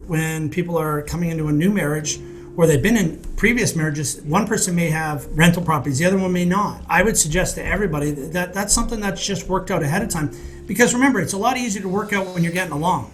when people are coming into a new marriage or they've been in previous marriages. One person may have rental properties, the other one may not. I would suggest to everybody that that's something that's just worked out ahead of time. Because remember, it's a lot easier to work out when you're getting along.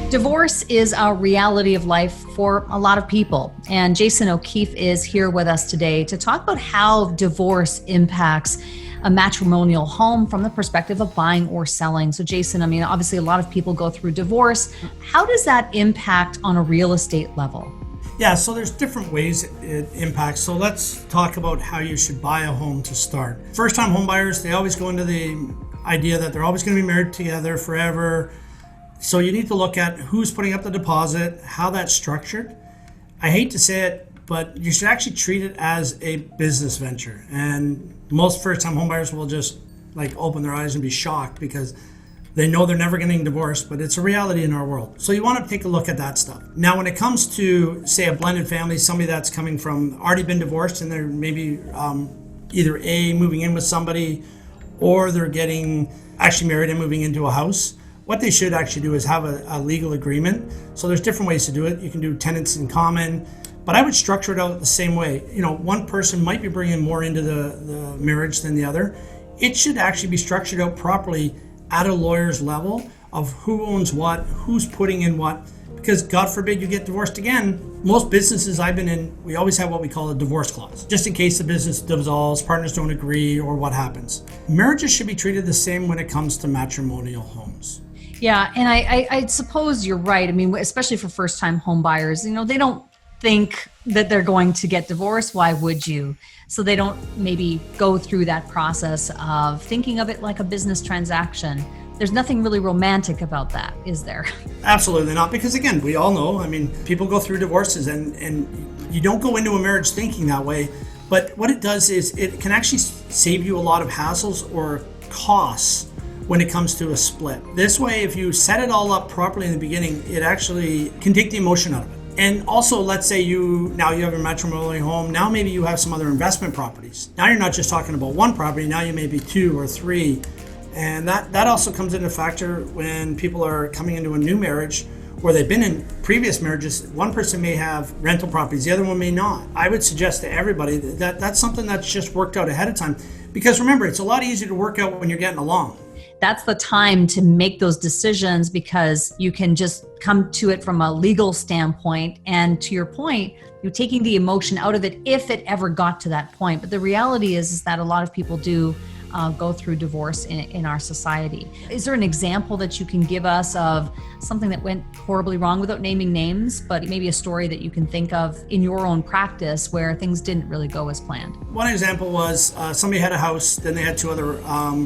Divorce is a reality of life for a lot of people. And Jason O'Keefe is here with us today to talk about how divorce impacts a matrimonial home from the perspective of buying or selling. So Jason, I mean, obviously a lot of people go through divorce. How does that impact on a real estate level? Yeah, so there's different ways it impacts. So let's talk about how you should buy a home to start. First-time home buyers, they always go into the idea that they're always going to be married together forever. So you need to look at who's putting up the deposit, how that's structured. I hate to say it, but you should actually treat it as a business venture. And most first-time homebuyers will just open their eyes and be shocked because they know they're never getting divorced, but it's a reality in our world. So you want to take a look at that stuff. Now, when it comes to, say, a blended family, somebody that's coming from already been divorced and they're maybe either A, moving in with somebody, or they're getting actually married and moving into a house, what they should actually do is have a legal agreement. So there's different ways to do it. You can do tenants in common, but I would structure it out the same way. You know, one person might be bringing more into the marriage than the other. It should actually be structured out properly at a lawyer's level of who owns what, who's putting in what, because God forbid you get divorced again. Most businesses I've been in, we always have what we call a divorce clause, just in case the business dissolves, partners don't agree, or what happens. Marriages should be treated the same when it comes to matrimonial homes. Yeah, and I suppose you're right. I mean, especially for first-time home buyers, you know, they don't think that they're going to get divorced. Why would you? So they don't maybe go through that process of thinking of it like a business transaction. There's nothing really romantic about that, is there? Absolutely not, because again, we all know, I mean, people go through divorces and you don't go into a marriage thinking that way. But what it does is it can actually save you a lot of hassles or costs when it comes to a split. This way, if you set it all up properly in the beginning, it actually can take the emotion out of it. And also, let's say now you have your matrimonial home, now maybe you have some other investment properties. Now you're not just talking about one property, now you may be two or three. And that also comes into factor when people are coming into a new marriage where they've been in previous marriages. One person may have rental properties, the other one may not. I would suggest to everybody that that's something that's just worked out ahead of time. Because remember, it's a lot easier to work out when you're getting along. That's the time to make those decisions because you can just come to it from a legal standpoint. And to your point, you're taking the emotion out of it if it ever got to that point. But the reality is that a lot of people do go through divorce in our society. Is there an example that you can give us of something that went horribly wrong without naming names, but maybe a story that you can think of in your own practice where things didn't really go as planned? One example was somebody had a house, then they had two other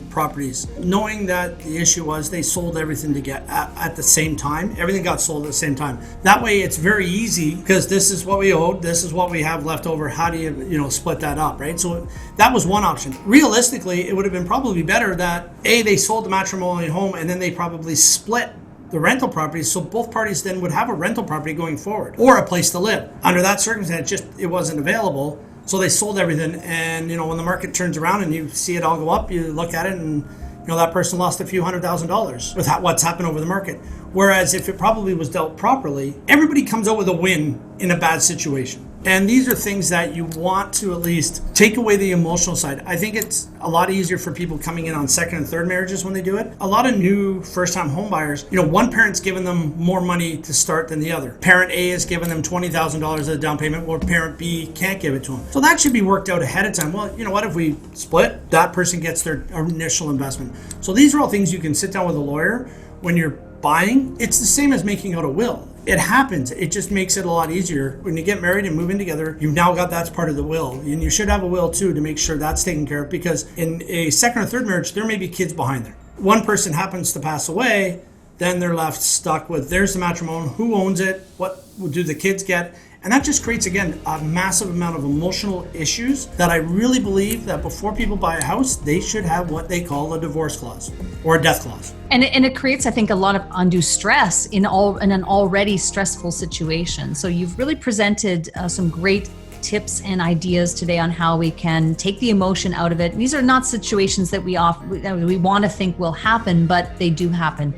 properties. Knowing that the issue was they sold everything at the same time. Everything got sold at the same time. That way it's very easy because this is what we owed, this is what we have left over. How do you split that up, right? So that was one option. Realistically, it would have been probably better that they sold the matrimonial home and then they probably split the rental properties, so both parties then would have a rental property going forward or a place to live. Under that circumstance, it wasn't available, so they sold everything. And when the market turns around and you see it all go up, you look at it and that person lost a few $100,000 with what's happened over the market. Whereas if it probably was dealt properly, everybody comes out with a win in a bad situation. And these are things that you want to at least take away the emotional side. I think it's a lot easier for people coming in on second and third marriages when they do it. A lot of new first-time home buyers, one parent's giving them more money to start than the other. Parent A is giving them $20,000 as a down payment, or parent B can't give it to them. So that should be worked out ahead of time. Well, you know what, if we split, that person gets their initial investment. So these are all things you can sit down with a lawyer when you're buying. It's the same as making out a will. It happens. It just makes it a lot easier. When you get married and move in together, you've now got that's part of the will. And you should have a will too to make sure that's taken care of, because in a second or third marriage, there may be kids behind there. One person happens to pass away, then they're left stuck with, there's the matrimonial, who owns it, what do the kids get? And that just creates, again, a massive amount of emotional issues that I really believe that before people buy a house, they should have what they call a divorce clause or a death clause. And it creates, I think, a lot of undue stress in an already stressful situation. So you've really presented some great tips and ideas today on how we can take the emotion out of it. These are not situations that we want to think will happen, but they do happen.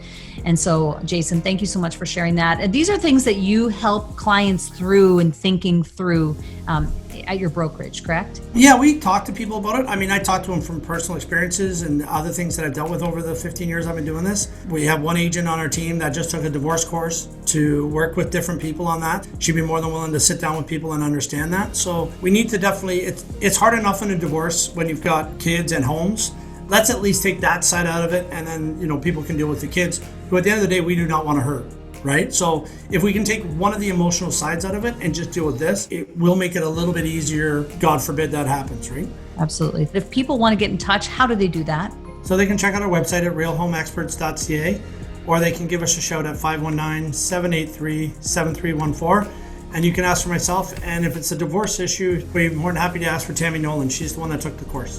And so, Jason, thank you so much for sharing that. And these are things that you help clients through and thinking through at your brokerage, correct? Yeah, we talk to people about it. I mean, I talk to them from personal experiences and other things that I've dealt with over the 15 years I've been doing this. We have one agent on our team that just took a divorce course to work with different people on that. She'd be more than willing to sit down with people and understand that. So we need to definitely, it's hard enough in a divorce when you've got kids and homes. Let's at least take that side out of it, and then, you know, people can deal with the kids, who at the end of the day, we do not want to hurt, right? So if we can take one of the emotional sides out of it and just deal with this, it will make it a little bit easier. God forbid that happens, right? Absolutely. If people want to get in touch, how do they do that? So they can check out our website at realhomeexperts.ca, or they can give us a shout at 519-783-7314. And you can ask for myself. And if it's a divorce issue, we're more than happy to ask for Tammy Nolan. She's the one that took the course.